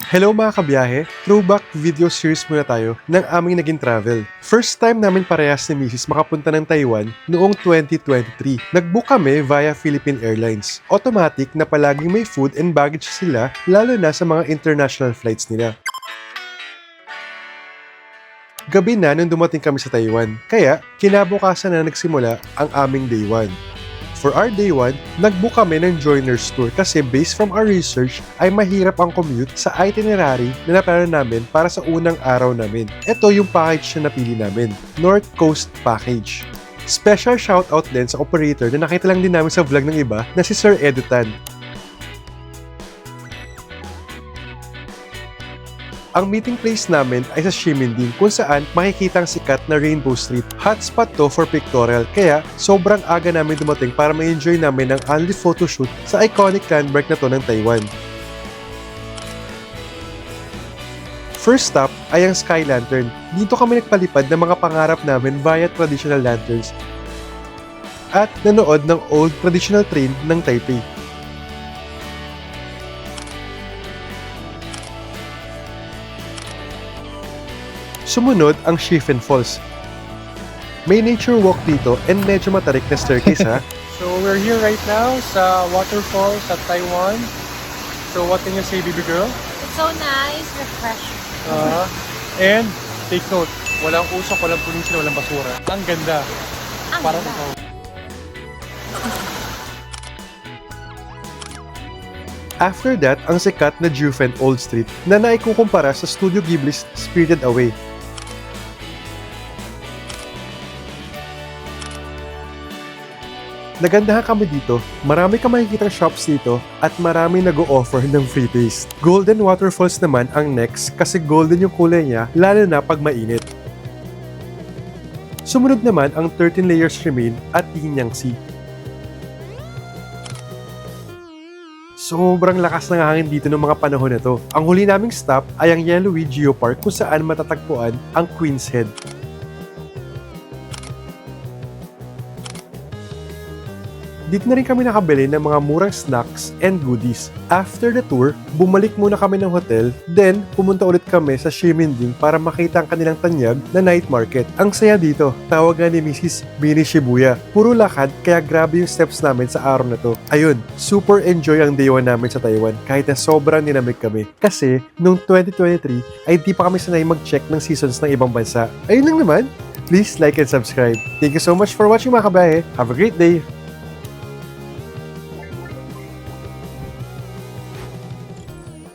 Hello mga kabiyahe! Throwback video series muna tayo ng aming naging travel. First time namin parehas ni Mrs. makapunta ng Taiwan noong 2023. Nag-book kami via Philippine Airlines. Automatic na palaging may food and baggage sila lalo na sa mga international flights nila. Gabi na nung dumating kami sa Taiwan, kaya kinabukasan na nagsimula ang aming day 1. For our day 1, nag-book kami ng joiners tour kasi based from our research ay mahirap ang commute sa itinerary na naplano namin para sa unang araw namin. Ito yung package na napili namin, North Coast Package. Special shoutout din sa operator na nakita lang din namin sa vlog ng iba na si Sir Edutan. Ang meeting place namin ay sa Ximending kung saan makikita ang sikat na Rainbow Street. Hotspot to for pictorial kaya sobrang aga namin dumating para ma-enjoy namin ang only photoshoot sa iconic landmark na to ng Taiwan. First stop ay ang Sky Lantern. Dito kami nagpalipad ng mga pangarap namin via traditional lanterns at nanood ng old traditional train ng Taipei. Sumunod ang Shifen Falls. May nature walk dito and medyo matarik na staircase ha. So we're here right now sa waterfalls at Taiwan. So what can you say, baby girl? It's so nice, refreshing. And take note, walang usok, walang pulisin, walang basura. Ang ganda. Ang Parang ganda. ikaw. After that, ang sikat na Jufen Old Street na naikukumpara sa Studio Ghibli's Spirited Away. Nagandahan kami dito, marami ka makikitang shops dito at marami nag-o-offer ng free taste. Golden Waterfalls naman ang next kasi golden yung kulay niya lalo na pag mainit. Sumunod naman ang 13 Layers Remain at Yinyang Sea. Sobrang lakas ng hangin dito ng mga panahon na to. Ang huli naming stop ay ang Yellowee Geopark kung saan matatagpuan ang Queen's Head. Dito na rin kami nakabili ng mga murang snacks and goodies. After the tour, bumalik muna kami ng hotel, then pumunta ulit kami sa Ximending para makita ang kanilang tanyag na night market. Ang saya dito, tawag nga ni Mrs. Mini Shibuya. Puro lakad kaya grabe yung steps namin sa araw na to. Ayun, super enjoy ang day 1 namin sa Taiwan kahit na sobrang dinamig kami. Kasi noong 2023 ay di pa kami sanay mag-check ng seasons ng ibang bansa. Ayun lang naman, please like and subscribe. Thank you so much for watching mga kabahe. Have a great day!